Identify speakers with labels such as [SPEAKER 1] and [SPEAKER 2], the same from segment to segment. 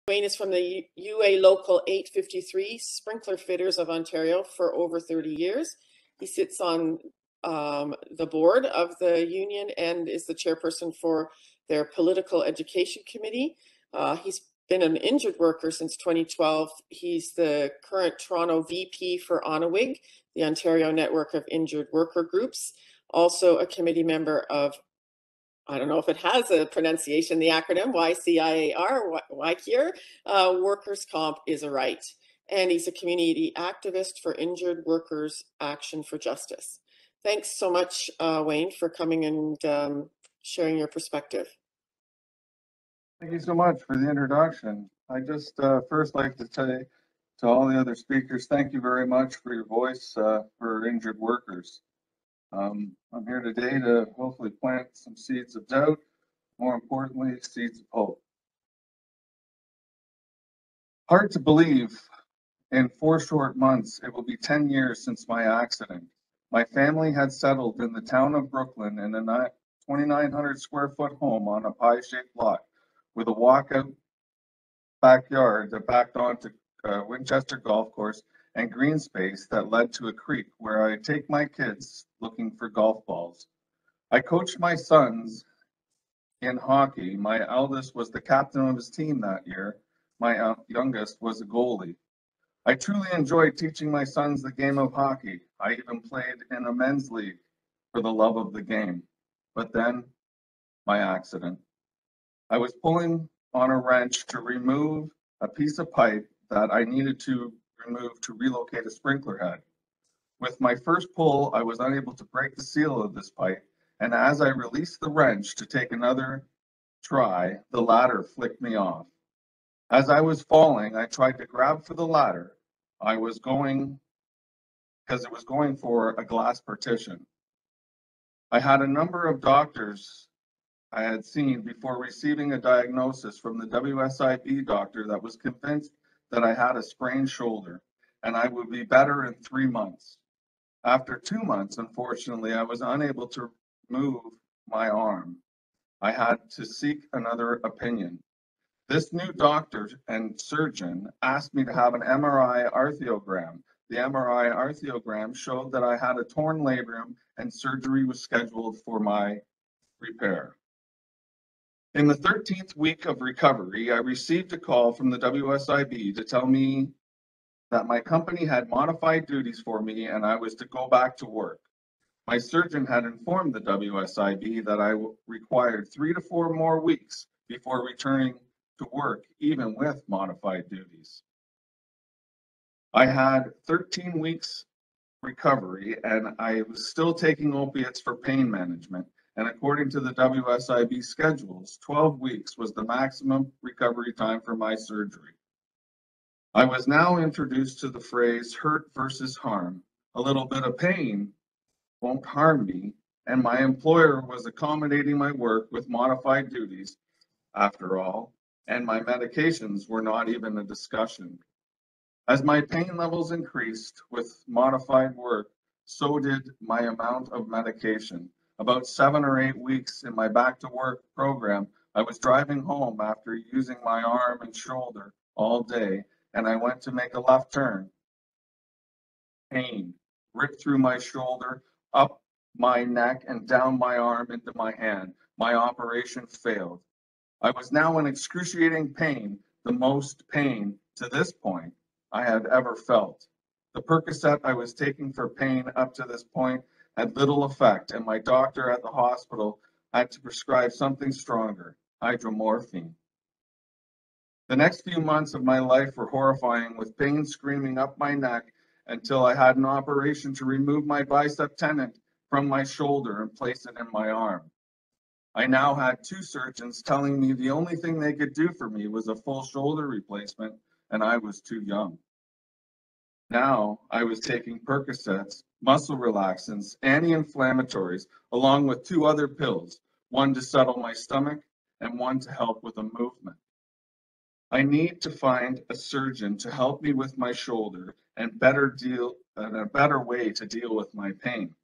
[SPEAKER 1] Wayne is from the UA Local 853 Sprinkler Fitters of Ontario for over 30 years. He sits on the board of the union and is the chairperson for their political education committee. He's been an injured worker since 2012. He's the current Toronto VP for ONAWIG, the Ontario Network of Injured Worker Groups, also a committee member of, I don't know if it has a pronunciation, the acronym YCIAR, YCIAR, Workers' Comp is a Right. And he's a community activist for Injured Workers Action for Justice. Thanks so much, Wayne, for coming and sharing your perspective.
[SPEAKER 2] Thank you so much for the introduction. I just first like to say to all the other speakers, thank you very much for your voice for injured workers. I'm here today to hopefully plant some seeds of doubt, more importantly, seeds of hope. Hard to believe, in 4 short months, it will be 10 years since my accident. My family had settled in the town of Brooklyn in a 2,900 square foot home on a pie-shaped lot with a walkout backyard that backed onto Winchester Golf Course and green space that led to a creek where I take my kids looking for golf balls. I coached my sons in hockey. My eldest was the captain of his team that year. My youngest was a goalie. I truly enjoyed teaching my sons the game of hockey. I even played in a men's league for the love of the game. But then, my accident. I was pulling on a wrench to remove a piece of pipe that I needed to remove to relocate a sprinkler head. With my first pull, I was unable to break the seal of this pipe, and as I released the wrench to take another try, the ladder flicked me off. As I was falling, I tried to grab for the ladder. I was going, because it was going for a glass partition. I had a number of doctors I had seen before receiving a diagnosis from the WSIB doctor that was convinced that I had a sprained shoulder and I would be better in 3 months. After 2 months, unfortunately, I was unable to move my arm. I had to seek another opinion. This new doctor and surgeon asked me to have an MRI arthrogram. The MRI arthrogram showed that I had a torn labrum and surgery was scheduled for my repair. In the 13th week of recovery, I received a call from the WSIB to tell me that my company had modified duties for me and I was to go back to work. My surgeon had informed the WSIB that I required 3 to 4 more weeks before returning to work, even with modified duties. I had 13 weeks recovery and I was still taking opiates for pain management. And according to the WSIB schedules, 12 weeks was the maximum recovery time for my surgery. I was now introduced to the phrase hurt versus harm. A little bit of pain won't harm me, and my employer was accommodating my work with modified duties, after all, and my medications were not even a discussion. As my pain levels increased with modified work, so did my amount of medication. About 7 or 8 weeks in my back to work program, I was driving home after using my arm and shoulder all day, and I went to make a left turn. Pain ripped through my shoulder, up my neck, and down my arm into my hand. My operation failed. I was now in excruciating pain, the most pain to this point I had ever felt. The Percocet I was taking for pain up to this point had little effect, and my doctor at the hospital had to prescribe something stronger, hydromorphine. The next few months of my life were horrifying, with pain screaming up my neck until I had an operation to remove my bicep tendon from my shoulder and place it in my arm. I now had 2 surgeons telling me the only thing they could do for me was a full shoulder replacement, and I was too young. Now I was taking Percocets, muscle relaxants, anti-inflammatories, along with 2 other pills, one to settle my stomach and one to help with a movement. I need to find a surgeon to help me with my shoulder and a better way to deal with my pain.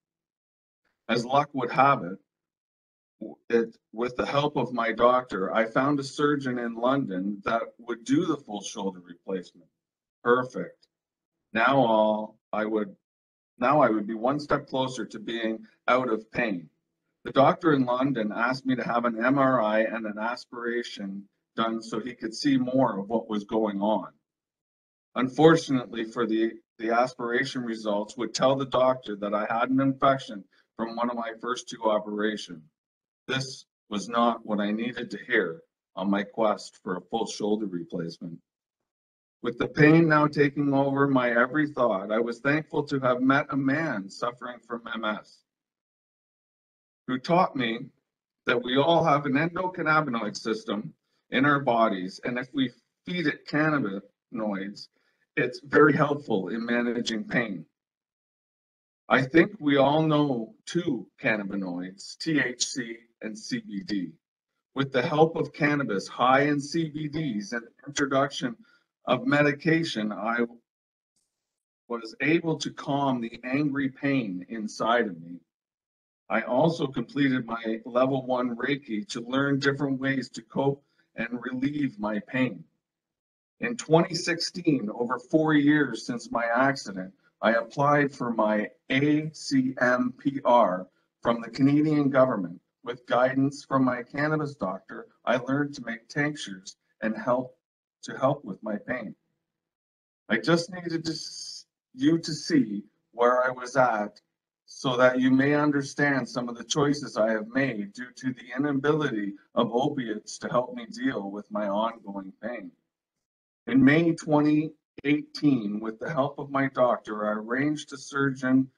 [SPEAKER 2] As luck would have it, with the help of my doctor, I found a surgeon in London that would do the full shoulder replacement. Perfect. Now I would be one step closer to being out of pain. The doctor in London asked me to have an MRI and an aspiration done so he could see more of what was going on. Unfortunately, the aspiration results would tell the doctor that I had an infection from one of my first two operations. This was not what I needed to hear on my quest for a full shoulder replacement. With the pain now taking over my every thought, I was thankful to have met a man suffering from MS who taught me that we all have an endocannabinoid system in our bodies, and if we feed it cannabinoids, it's very helpful in managing pain. I think we all know two cannabinoids, THC and CBD. With the help of cannabis high in CBDs and introduction of medication, I was able to calm the angry pain inside of me. I also completed my level 1 Reiki to learn different ways to cope and relieve my pain. In 2016, over 4 years since my accident, I applied for my ACMPR from the Canadian government. With guidance from my cannabis doctor, I learned to make tinctures and help with my pain. I just needed you to see where I was at so that you may understand some of the choices I have made due to the inability of opiates to help me deal with my ongoing pain. In May 2018, with the help of my doctor, I arranged a surgeon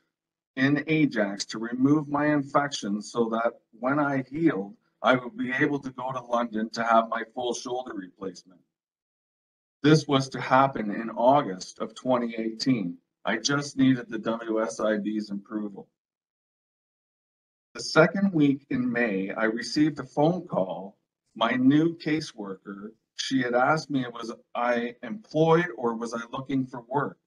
[SPEAKER 2] in Ajax to remove my infection so that when I healed, I would be able to go to London to have my full shoulder replacement. This was to happen in August of 2018. I just needed the WSIB's approval. The second week in May, I received a phone call. My new caseworker, she had asked me, was I employed or was I looking for work?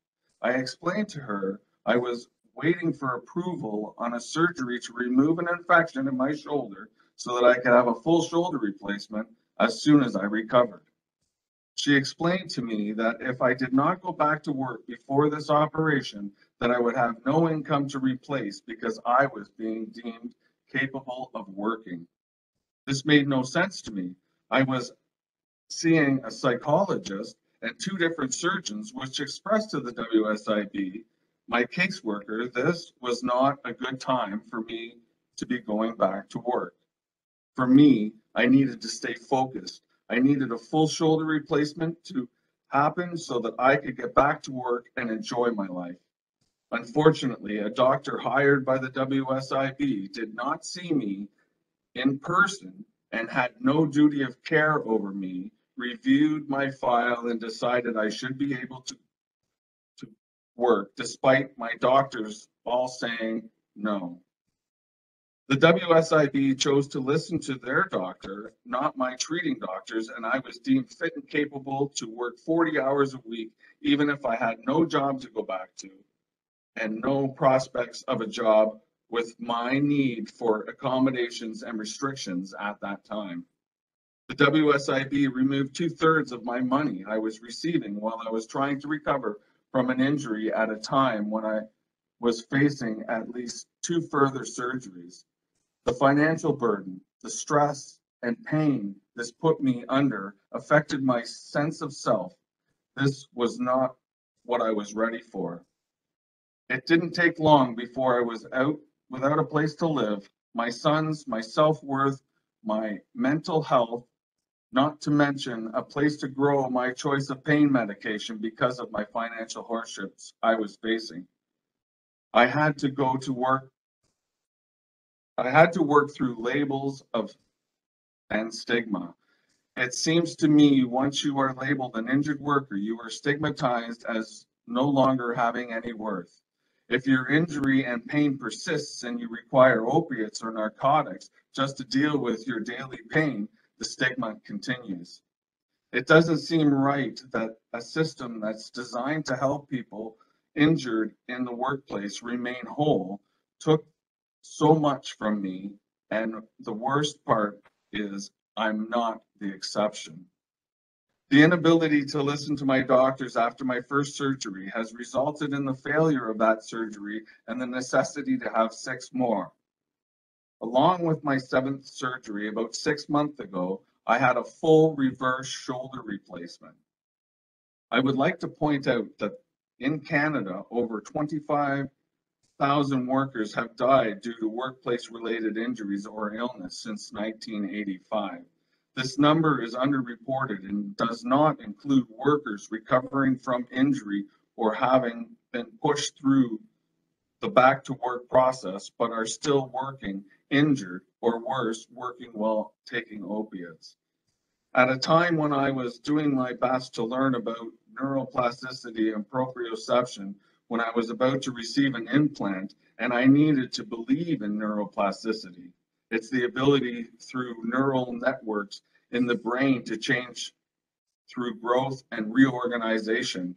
[SPEAKER 2] I explained to her I was waiting for approval on a surgery to remove an infection in my shoulder so that I could have a full shoulder replacement as soon as I recovered. She explained to me that if I did not go back to work before this operation, that I would have no income to replace because I was being deemed capable of working. This made no sense to me. I was seeing a psychologist and two different surgeons, which expressed to the WSIB, my caseworker, this was not a good time for me to be going back to work. For me, I needed to stay focused. I needed a full shoulder replacement to happen so that I could get back to work and enjoy my life. Unfortunately, a doctor hired by the WSIB did not see me in person and had no duty of care over me, reviewed my file and decided I should be able to work despite my doctors all saying no. The WSIB chose to listen to their doctor, not my treating doctors, and I was deemed fit and capable to work 40 hours a week, even if I had no job to go back to and no prospects of a job with my need for accommodations and restrictions at that time. The WSIB removed 2/3 of my money I was receiving while I was trying to recover from an injury at a time when I was facing at least 2 further surgeries. The financial burden, the stress and pain this put me under affected my sense of self. This was not what I was ready for. It didn't take long before I was out without a place to live, my sons, my self-worth, my mental health, not to mention a place to grow my choice of pain medication because of my financial hardships I was facing. I had to go to work. I had to work through labels and stigma. It seems to me once you are labeled an injured worker, you are stigmatized as no longer having any worth. If your injury and pain persists and you require opiates or narcotics just to deal with your daily pain, the stigma continues. It doesn't seem right that a system that's designed to help people injured in the workplace remain whole took so much from me And the worst part is I'm not the exception. The inability to listen to my doctors after my first surgery has resulted in the failure of that surgery and the necessity to have 6 more. Along with my 7th surgery about 6 months ago, I had a full reverse shoulder replacement. I would like to point out that in Canada, over 25,000 workers have died due to workplace-related injuries or illness since 1985. This number is underreported and does not include workers recovering from injury or having been pushed through the back to work process, but are still working injured or worse, working while taking opiates. At a time when I was doing my best to learn about neuroplasticity and proprioception, when I was about to receive an implant and I needed to believe in neuroplasticity. It's the ability through neural networks in the brain to change through growth and reorganization.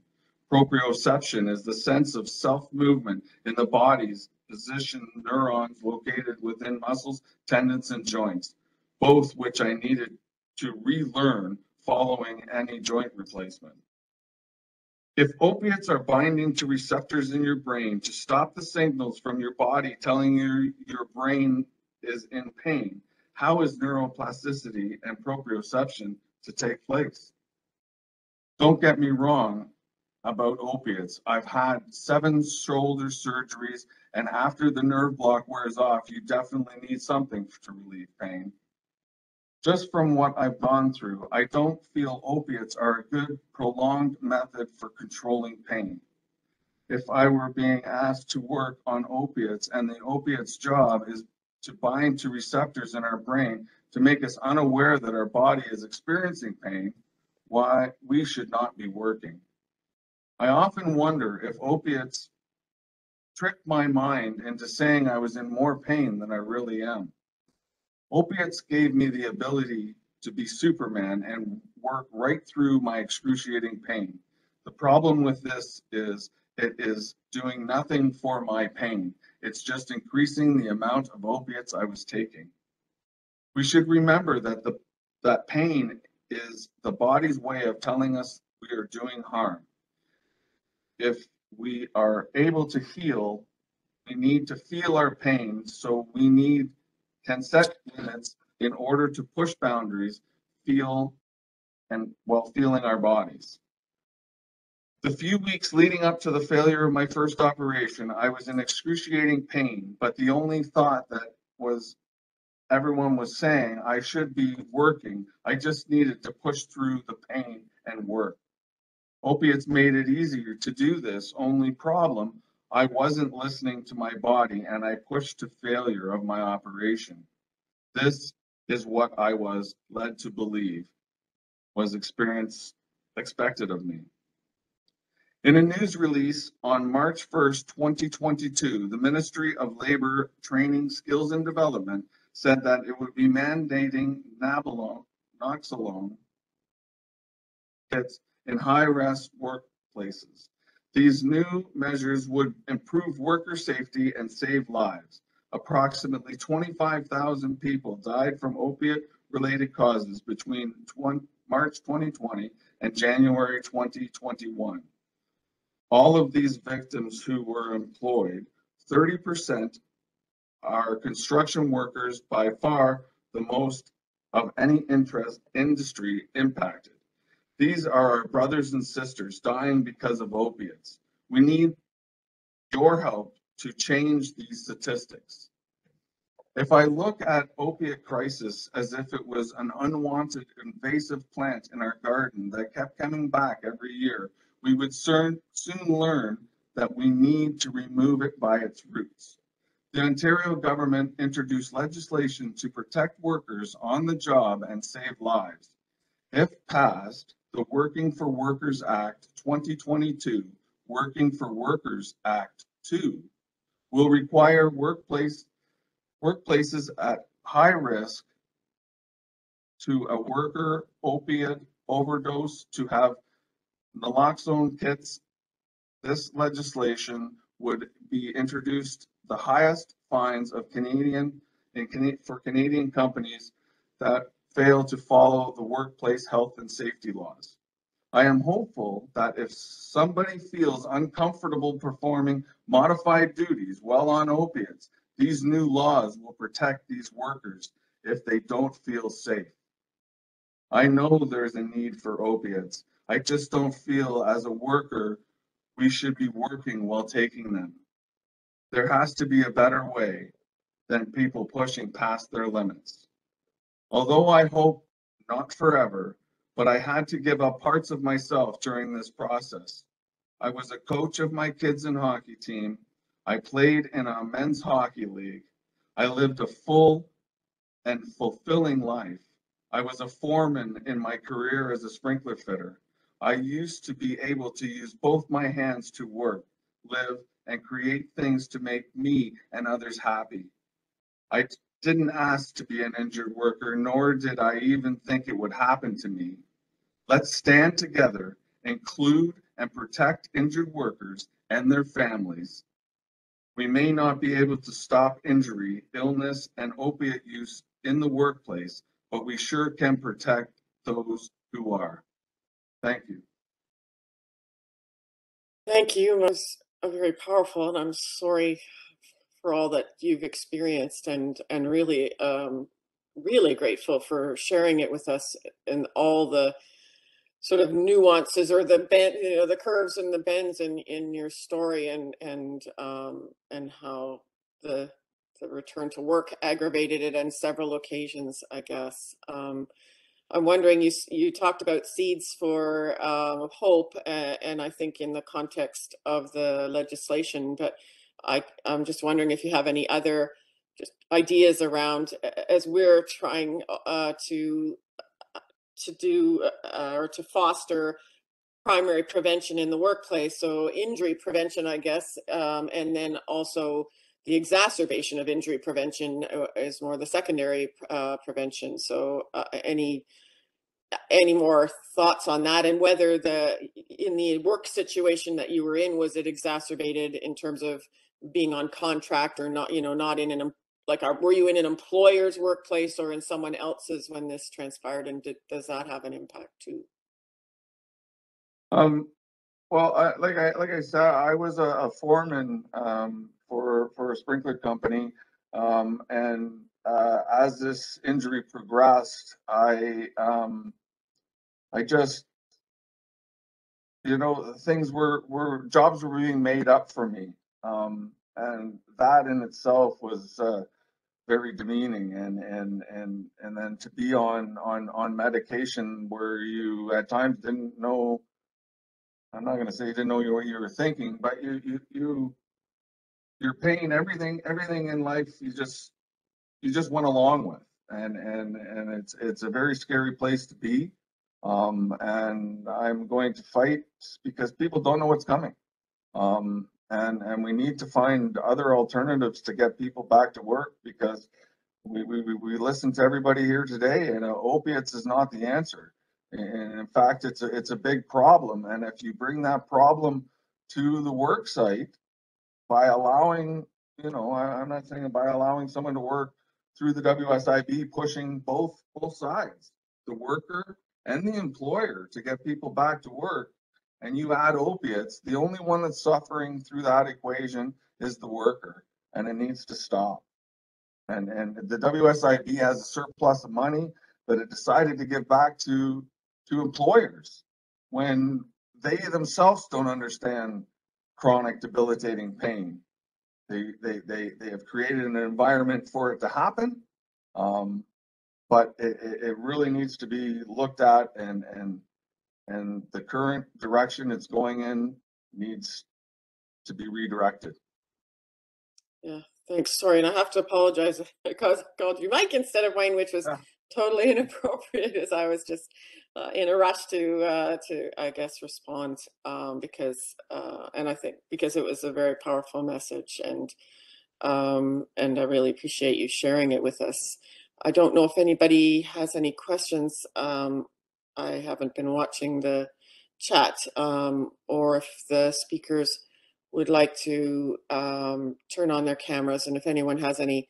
[SPEAKER 2] Proprioception is the sense of self-movement in the body's position neurons located within muscles, tendons, and joints, both which I needed to relearn following any joint replacement. If opiates are binding to receptors in your brain to stop the signals from your body telling you your brain is in pain, how is neuroplasticity and proprioception to take place? Don't get me wrong about opiates. I've had 7 shoulder surgeries, and after the nerve block wears off, you definitely need something to relieve pain. Just from what I've gone through, I don't feel opiates are a good prolonged method for controlling pain. If I were being asked to work on opiates and the opiate's job is to bind to receptors in our brain to make us unaware that our body is experiencing pain, why we should not be working. I often wonder if opiates tricked my mind into saying I was in more pain than I really am. Opiates gave me the ability to be Superman and work right through my excruciating pain. The problem with this is it is doing nothing for my pain. It's just increasing the amount of opiates I was taking. We should remember that that pain is the body's way of telling us we are doing harm. If we are able to heal, we need to feel our pain, so we can set limits in order to push boundaries, feel, and while feeling our bodies. The few weeks leading up to the failure of my first operation, I was in excruciating pain, but the only thought that everyone was saying I should be working. I just needed to push through the pain and work. Opiates made it easier to do this. Only problem, I wasn't listening to my body and I pushed to failure of my operation. This is what I was led to believe was expected of me. In a news release on March 1st, 2022, the Ministry of Labor, Training, Skills and Development said that it would be mandating Naloxone kits in high-risk workplaces. These new measures would improve worker safety and save lives. Approximately 25,000 people died from opiate-related causes between March 2020 and January 2021. All of these victims who were employed, 30% are construction workers, by far the most of any industry impacted. These are our brothers and sisters dying because of opiates. We need your help to change these statistics. If I look at opiate crisis as if it was an unwanted invasive plant in our garden that kept coming back every year, we would soon learn that we need to remove it by its roots. The Ontario government introduced legislation to protect workers on the job and save lives. If passed, the Working for Workers Act 2022, Working for Workers Act 2, will require workplaces at high risk to a worker opiate overdose to have naloxone kits. This legislation would be introduced the highest fines of Canadian for Canadian companies that fail to follow the workplace health and safety laws. I am hopeful that if somebody feels uncomfortable performing modified duties while on opiates, these new laws will protect these workers if they don't feel safe. I know there's a need for opiates. I just don't feel as a worker we should be working while taking them. There has to be a better way than people pushing past their limits. Although I hope not forever, but I had to give up parts of myself during this process. I was a coach of my kids' and hockey team. I played in a men's hockey league. I lived a full and fulfilling life. I was a foreman in my career as a sprinkler fitter. I used to be able to use both my hands to work, live, and create things to make me and others happy. I didn't ask to be an injured worker, nor did I even think it would happen to me. Let's stand together, include and protect injured workers and their families. We may not be able to stop injury, illness, and opiate use in the workplace, but we sure can protect those who are. Thank you.
[SPEAKER 1] Thank you. It was very powerful, and I'm sorry for all that you've experienced, and really really grateful for sharing it with us and all the sort of nuances or the bend, the curves and the bends in your story, and how the return to work aggravated it on several occasions, I guess. I'm wondering, you talked about seeds for hope, and I think in the context of the legislation, but I'm just wondering if you have any other just ideas around, as we're trying to do or to foster primary prevention in the workplace, so injury prevention, I guess, and then also the exacerbation of injury prevention is more the secondary prevention. So any more thoughts on that, and whether in the work situation that you were in, was it exacerbated in terms of being on contract or not, not in an, like, were you in an employer's workplace or in someone else's when this transpired, and does that have an impact too?
[SPEAKER 2] Well, like I said, I was a foreman for a sprinkler company, and as this injury progressed, I just, things were jobs were being made up for me, and that in itself was very demeaning, and then to be on medication where you at times didn't know. I'm not going to say you didn't know what you were thinking, but you're paying everything in life. You just went along with, and it's a very scary place to be. And I'm going to fight because people don't know what's coming. And we need to find other alternatives to get people back to work, because we listen to everybody here today, and opiates is not the answer. And in fact, it's a big problem. And if you bring that problem to the work site by allowing, I'm not saying by allowing someone to work through the WSIB, pushing both sides, the worker and the employer, to get people back to work, and you add opiates, the only one that's suffering through that equation is the worker, and it needs to stop. And the WSIB has a surplus of money that it decided to give back to employers when they themselves don't understand chronic debilitating pain. They have created an environment for it to happen, but it really needs to be looked at, and the current direction it's going in needs to be redirected.
[SPEAKER 1] Yeah, thanks. Sorry, and I have to apologize because I called you Mike instead of Wayne, which was totally inappropriate, as I was just in a rush to I guess respond, because and I think because it was a very powerful message, and I really appreciate you sharing it with us. I don't know if anybody has any questions. I haven't been watching the chat, or if the speakers would like to turn on their cameras, and if anyone has any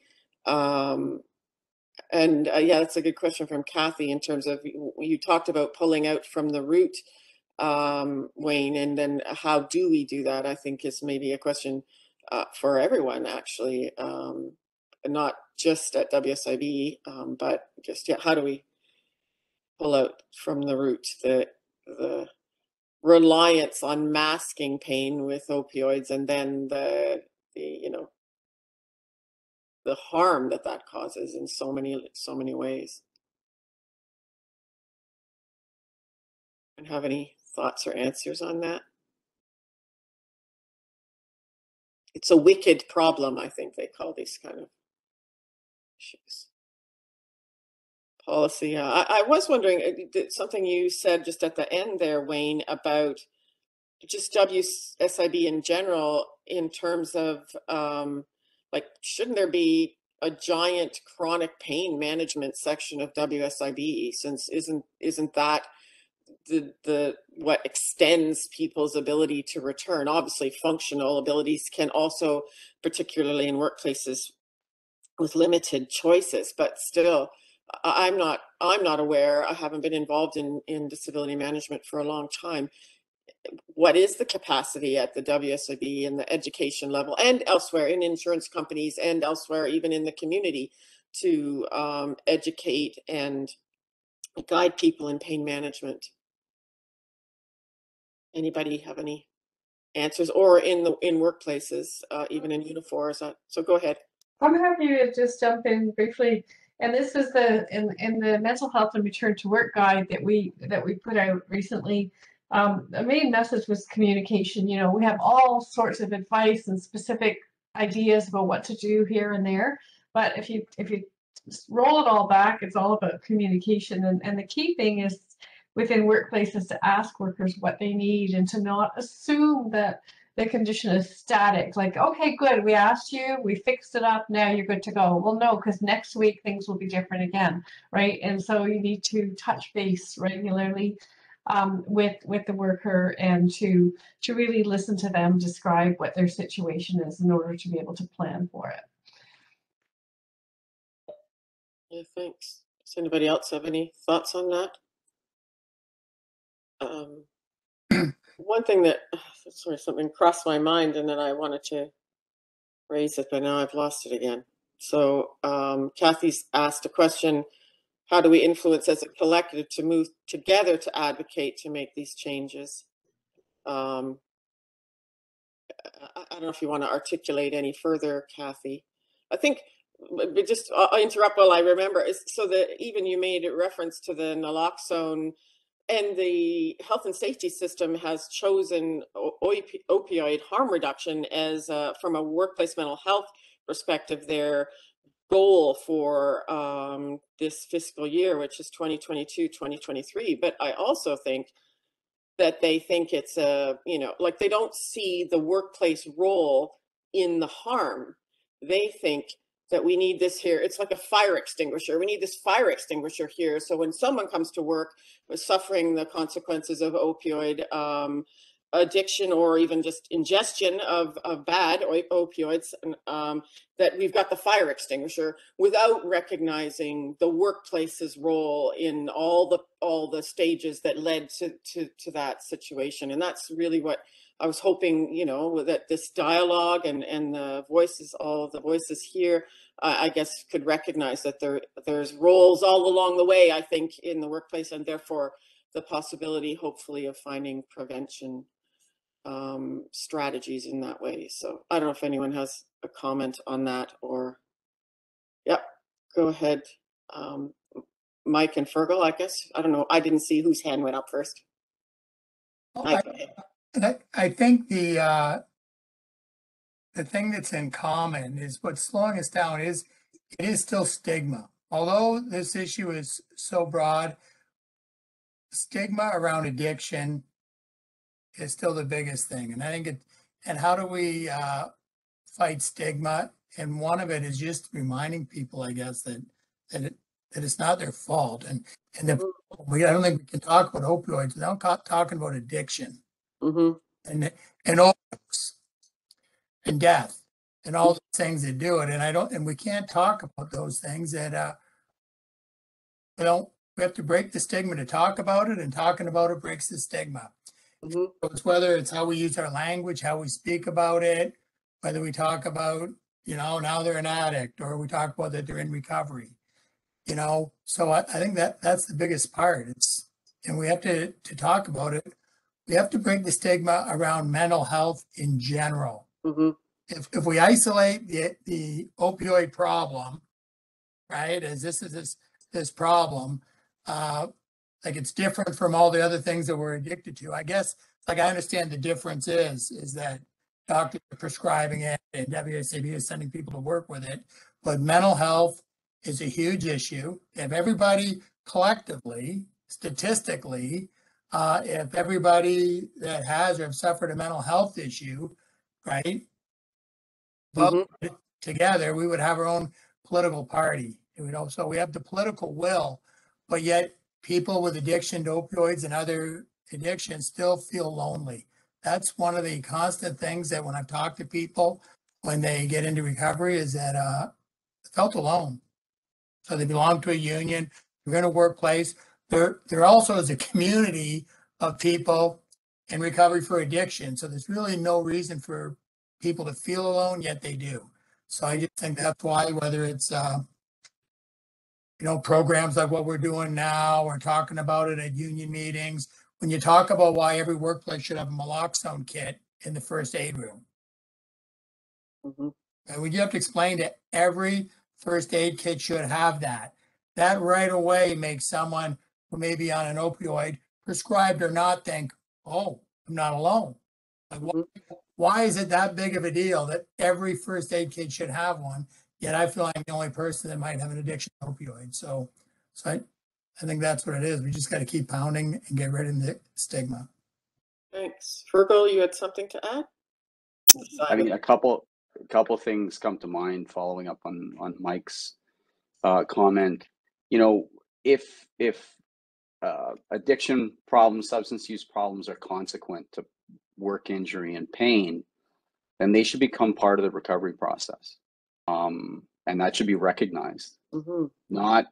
[SPEAKER 1] And yeah, that's a good question from Kathy in terms of, you talked about pulling out from the root, Wayne, and then how do we do that? I think is maybe a question for everyone, actually, not just at WSIB, but just, yeah, how do we pull out from the root the reliance on masking pain with opioids, and then the you know, the harm that that causes in so many ways. And have any thoughts or answers on that? It's a wicked problem, I think they call these kind of issues. Policy. I was wondering, something you said just at the end there, Wayne, about just WSIB in general, in terms of like, shouldn't there be a giant chronic pain management section of WSIB, since isn't that the what extends people's ability to return? Obviously, functional abilities can also, particularly in workplaces with limited choices, but still, I'm not aware. I haven't been involved in disability management for a long time. What is the capacity at the WSIB and the education level and elsewhere in insurance companies and elsewhere, even in the community, to educate and guide people in pain management? Anybody have any answers, or in workplaces, even in Unifor? So go ahead.
[SPEAKER 3] I'm happy to just jump in briefly. And this is in the mental health and return to work guide that we put out recently. The main message was communication. You know, we have all sorts of advice and specific ideas about what to do here and there, but if you roll it all back, it's all about communication. And the key thing is within workplaces to ask workers what they need and to not assume that the condition is static. Like, okay, good, we asked you, we fixed it up, now you're good to go. Well, no, because next week things will be different again, right? And so you need to touch base regularly with the worker, and to really listen to them describe what their situation is in order to be able to plan for it.
[SPEAKER 1] Yeah, thanks. Does anybody else have any thoughts on that? One thing that, sorry, something crossed my mind and then I wanted to raise it, but now I've lost it again. So Kathy's asked a question: how do we influence as a collective to move together to advocate to make these changes? I don't know if you want to articulate any further, Kathy. I think, but just I'll interrupt while I remember. So that even you made a reference to the naloxone, and the health and safety system has chosen opioid harm reduction as, from a workplace mental health perspective, their goal for this fiscal year, which is 2022-2023. But I also think that they think it's like, they don't see the workplace role in the harm. They think that we need this here. It's like a fire extinguisher. We need this fire extinguisher here. So when someone comes to work with suffering the consequences of opioid addiction, or even just ingestion of bad opioids, that we've got the fire extinguisher, without recognizing the workplace's role in all the stages that led to that situation. And that's really what I was hoping, that this dialogue and the voices, all of the voices here, I guess, could recognize that there's roles all along the way, I think, in the workplace, and therefore the possibility, hopefully, of finding prevention strategies in that way. So I don't know if anyone has a comment on that, or, yep, go ahead. Mike and Fergal, I guess. I don't know. I didn't see whose hand went up first.
[SPEAKER 4] Well, I think the thing that's in common is what's slowing us down is it is still stigma. Although this issue is so broad, stigma around addiction is still the biggest thing. And I think and how do we fight stigma? And one of it is just reminding people, I guess, that it's not their fault. And if I don't think we can talk about opioids without talking about addiction. And overdose and death and all the things that do it. And we can't talk about those things that we have to break the stigma to talk about it, and talking about it breaks the stigma.
[SPEAKER 1] Mm-hmm.
[SPEAKER 4] So it's whether it's how we use our language, how we speak about it, whether we talk about, now they're an addict, or we talk about that they're in recovery, So I think that's the biggest part. And we have to talk about it. We have to break the stigma around mental health in general.
[SPEAKER 1] Mm-hmm.
[SPEAKER 4] If we isolate the opioid problem, right, as this problem, like it's different from all the other things that we're addicted to. I guess, like, I understand the difference is that doctors are prescribing it and WSAB is sending people to work with it, but mental health is a huge issue. If everybody collectively, statistically, if everybody that has or have suffered a mental health issue, right, vote together, we would have our own political party. So we have the political will, but yet people with addiction to opioids and other addictions still feel lonely. That's one of the constant things that when I've talked to people when they get into recovery is that they felt alone. So they belong to a union, they're in a workplace. There also is a community of people in recovery for addiction. So there's really no reason for people to feel alone, yet they do. So I just think that's why, whether it's programs like what we're doing now, or talking about it at union meetings, when you talk about why every workplace should have a Naloxone kit in the first aid room.
[SPEAKER 1] Mm-hmm.
[SPEAKER 4] And we have to explain that every first aid kit should have that. That right away makes someone who may be on an opioid, prescribed or not, think, oh, I'm not alone. Like, why is it that big of a deal that every first aid kit should have one? Yet I feel I'm the only person that might have an addiction to opioids. So I think that's what it is. We just got to keep pounding and get rid of the stigma.
[SPEAKER 1] Thanks. Virgo, you had something to add?
[SPEAKER 5] I mean, a couple things come to mind following up on Mike's comment. If addiction problems, substance use problems are consequent to work injury and pain, then they should become part of the recovery process, and that should be recognized.
[SPEAKER 1] Mm-hmm.
[SPEAKER 5] Not,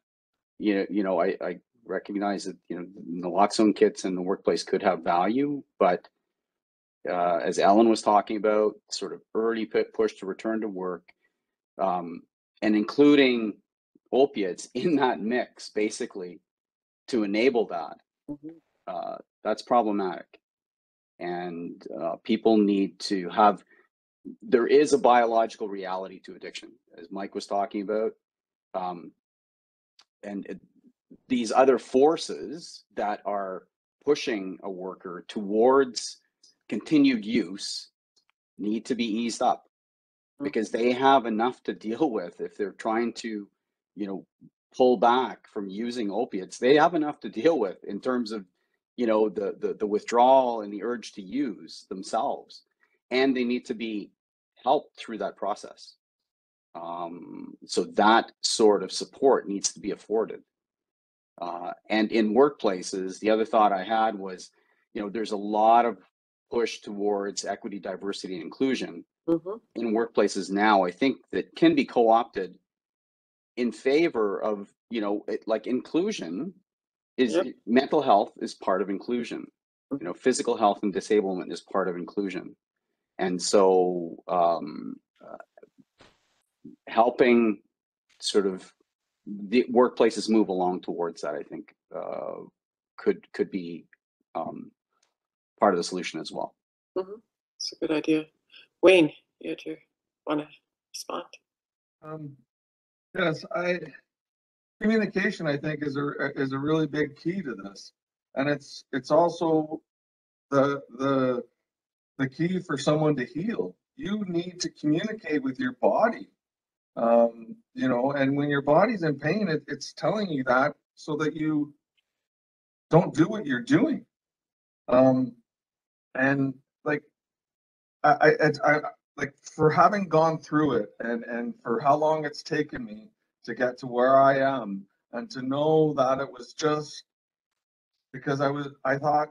[SPEAKER 5] I recognize that naloxone kits in the workplace could have value, but as Ellen was talking about, sort of early push to return to work, and including opiates in that mix, basically, to enable that, that's problematic. And people need to have, there is a biological reality to addiction, as Mike was talking about. These other forces that are pushing a worker towards continued use need to be eased up, because they have enough to deal with. If they're trying to, pull back from using opiates, they have enough to deal with in terms of, the withdrawal and the urge to use themselves, and they need to be helped through that process. So that sort of support needs to be afforded. And in workplaces, the other thought I had was, there's a lot of push towards equity, diversity, and inclusion in workplaces now, I think, that can be co-opted in favor of, like inclusion is mental health is part of inclusion. Physical health and disablement is part of inclusion. And so helping sort of the workplaces move along towards that, I think, could be part of the solution as well.
[SPEAKER 1] That's a good idea. Wayne, you want to respond?
[SPEAKER 2] Yes, communication, I think, is a really big key to this, and it's also the key for someone to heal. You need to communicate with your body, and when your body's in pain, it's telling you that so that you don't do what you're doing. And like I like, for having gone through it and for how long it's taken me to get to where I am, and to know that it was just because I thought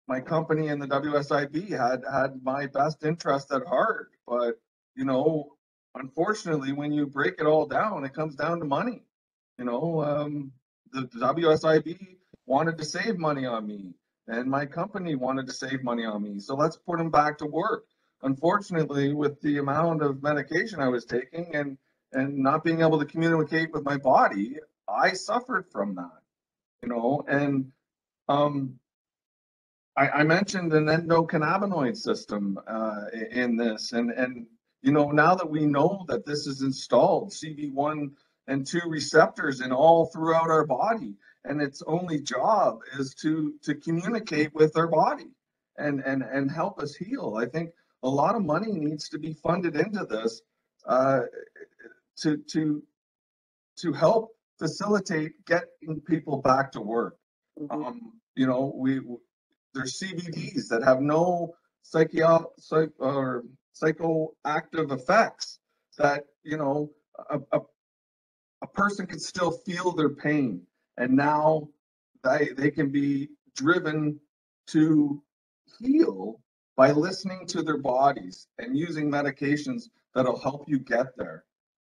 [SPEAKER 2] my company and the WSIB had my best interest at heart. But, unfortunately, when you break it all down, it comes down to money. the WSIB wanted to save money on me, and my company wanted to save money on me. So let's put them back to work. Unfortunately, with the amount of medication I was taking and not being able to communicate with my body, I suffered from that, you know. And I mentioned an endocannabinoid system in this, and you know, now that we know that this is installed, CB1 and 2 receptors in all throughout our body, and its only job is to communicate with our body and help us heal. I think a lot of money needs to be funded into this to help facilitate getting people back to work. You know, there's CBDs that have no psychoactive effects that, you know, a person can still feel their pain, and now they can be driven to heal by listening to their bodies and using medications that'll help you get there.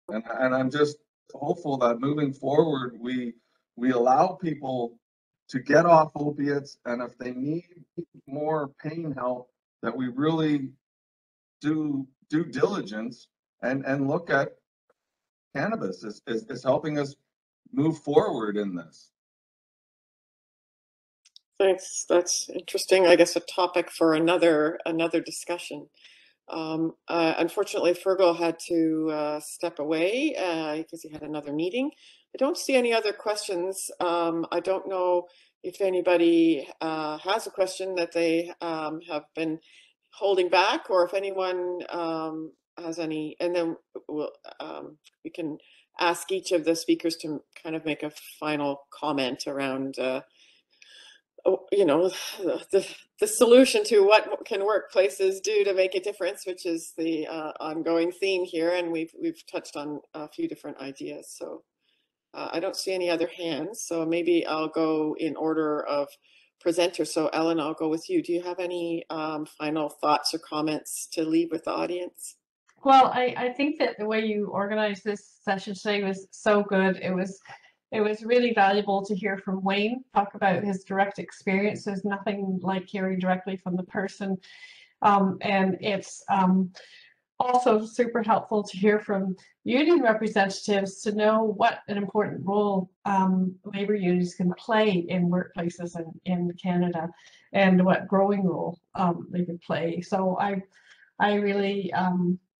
[SPEAKER 2] And I'm just hopeful that moving forward, we allow people to get off opiates, and if they need more pain help, that we really do due diligence and look at cannabis is helping us move forward in this.
[SPEAKER 1] Thanks. That's interesting. I guess a topic for another discussion. Unfortunately, Fergal had to step away because he had another meeting. I don't see any other questions. I don't know if anybody has a question that they have been holding back, or if anyone has any, and then we'll, we can ask each of the speakers to kind of make a final comment around you know, the solution to what can workplaces do to make a difference, which is the ongoing theme here, and we've touched on a few different ideas. So I don't see any other hands, so maybe I'll go in order of presenters. So Ellen, I'll go with you. Do you have any final thoughts or comments to leave with the audience?
[SPEAKER 3] Well, I think that the way you organized this session today was so good. It was really valuable to hear from Wayne talk about his direct experience. There's nothing like hearing directly from the person. And it's also super helpful to hear from union representatives to know what an important role labor unions can play in workplaces in Canada, and what growing role they could play. So I really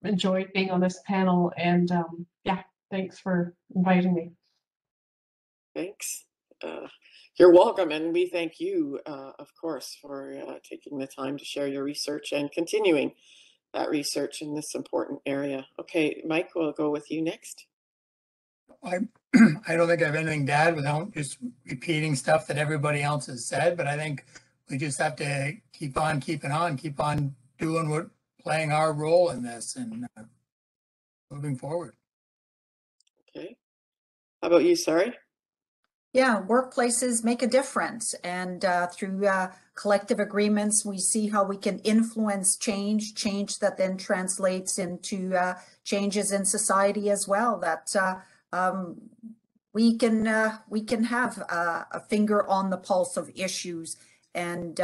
[SPEAKER 3] enjoyed being on this panel, and yeah, thanks for inviting me.
[SPEAKER 1] Thanks. You're welcome, and we thank you, of course, for taking the time to share your research and continuing that research in this important area. Okay, Mike, we'll go with you next.
[SPEAKER 4] I don't think I have anything to add without just repeating stuff that everybody else has said, but I think we just have to keep on keeping on, keep on doing what, playing our role in this, and moving forward.
[SPEAKER 1] Okay. How about you, Sari?
[SPEAKER 6] Yeah, workplaces make a difference, and through collective agreements, we see how we can influence change that then translates into changes in society as well. That we can have a finger on the pulse of issues and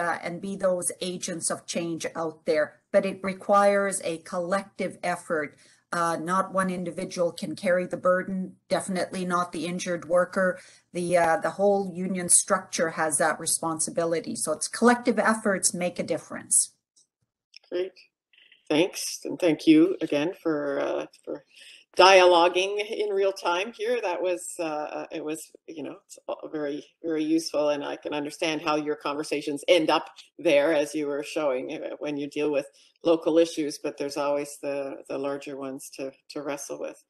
[SPEAKER 6] be those agents of change out there. But it requires a collective effort. Not one individual can carry the burden, definitely not the injured worker. The whole union structure has that responsibility. So it's collective efforts make a difference.
[SPEAKER 1] Great. Thanks. And thank you again for dialoguing in real time here. That was, it was, you know, it's very, very useful, and I can understand how your conversations end up there, as you were showing, when you deal with local issues, but there's always the larger ones to wrestle with.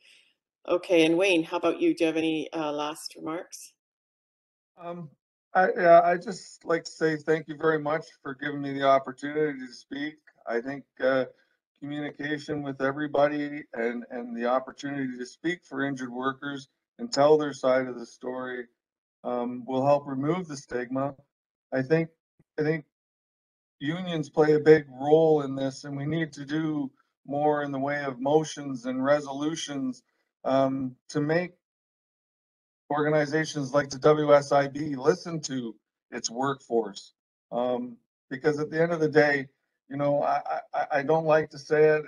[SPEAKER 1] Okay, and Wayne, how about you? Do you have any last remarks?
[SPEAKER 2] I just like to say thank you very much for giving me the opportunity to speak. I think communication with everybody and the opportunity to speak for injured workers and tell their side of the story will help remove the stigma. I think unions play a big role in this, and we need to do more in the way of motions and resolutions to make organizations like the WSIB listen to its workforce. Because at the end of the day, you know, I don't like to say it,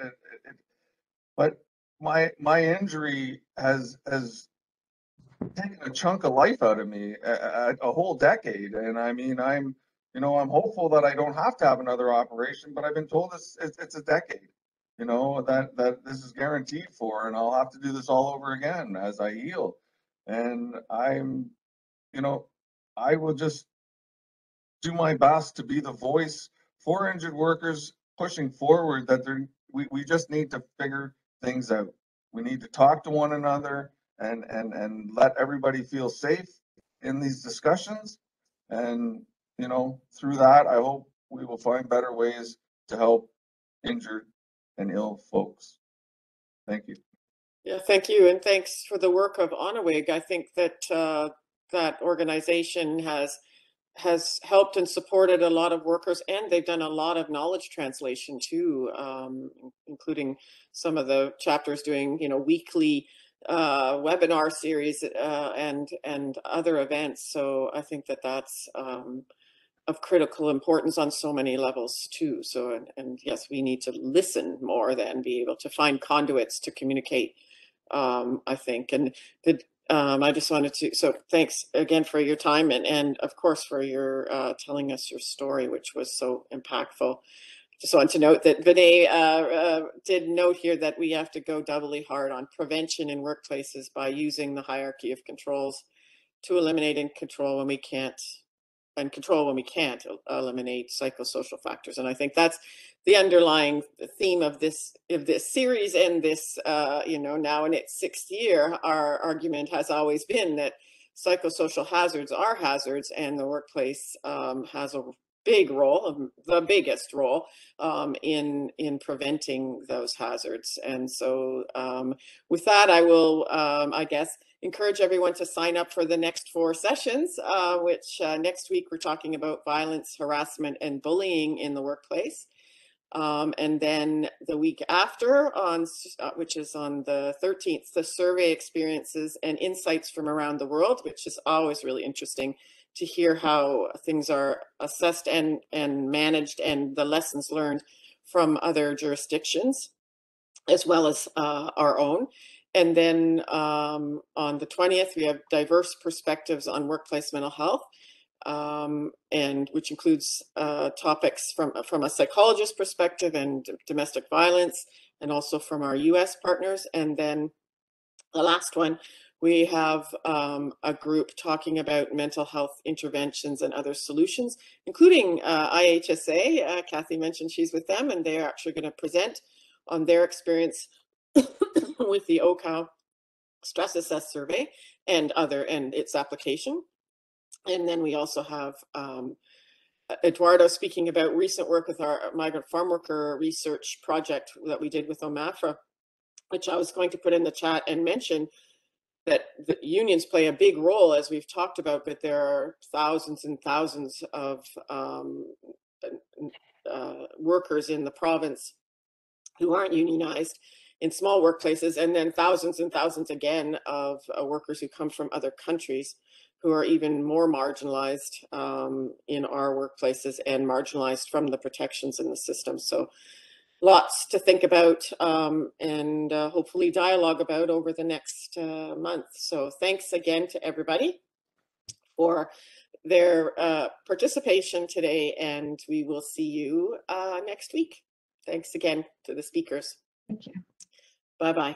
[SPEAKER 2] but my injury has taken a chunk of life out of me, a whole decade. And I mean, I'm hopeful that I don't have to have another operation, but I've been told it's a decade, you know, that this is guaranteed for, and I'll have to do this all over again as I heal. And I'm, you know, I will just do my best to be the voice for injured workers pushing forward, that we just need to figure things out. We need to talk to one another and let everybody feel safe in these discussions. And, you know, through that, I hope we will find better ways to help injured and ill folks. Thank you.
[SPEAKER 1] Yeah, thank you. And thanks for the work of Onawig. I think that that organization has helped and supported a lot of workers, and they've done a lot of knowledge translation too, including some of the chapters doing, you know, weekly webinar series and other events. So I think that that's of critical importance on so many levels too. So, and yes, we need to listen more than be able to find conduits to communicate, I think. And the I just wanted to, so thanks again for your time and of course for your telling us your story, which was so impactful. Just want to note that Vinay did note here that we have to go doubly hard on prevention in workplaces by using the hierarchy of controls to eliminate and control when we can't, and control when we can't eliminate psychosocial factors. And I think that's the underlying theme of this series and this, you know, now in its 6th year, our argument has always been that psychosocial hazards are hazards, and the workplace has a big role, the biggest role, in preventing those hazards. And so with that, I will, I guess, encourage everyone to sign up for the next 4 sessions, which next week we're talking about violence, harassment, and bullying in the workplace. And then the week after, which is on the 13th, the survey experiences and insights from around the world, which is always really interesting to hear how things are assessed and managed, and the lessons learned from other jurisdictions, as well as our own. And then on the 20th, we have diverse perspectives on workplace mental health, and which includes topics from a psychologist perspective and domestic violence, and also from our US partners. And then the last one, we have a group talking about mental health interventions and other solutions, including IHSA. Kathy mentioned she's with them, and they're actually going to present on their experience with the OCAL stress assess survey and its application. And then we also have Eduardo speaking about recent work with our migrant farm worker research project that we did with OMAFRA, which I was going to put in the chat and mention that the unions play a big role, as we've talked about, but there are thousands and thousands of workers in the province who aren't unionized in small workplaces, and then thousands and thousands again of workers who come from other countries who are even more marginalized in our workplaces and marginalized from the protections in the system. So lots to think about and hopefully dialogue about over the next month. So thanks again to everybody for their participation today, and we will see you next week. Thanks again to the speakers.
[SPEAKER 3] Thank you.
[SPEAKER 1] Bye-bye.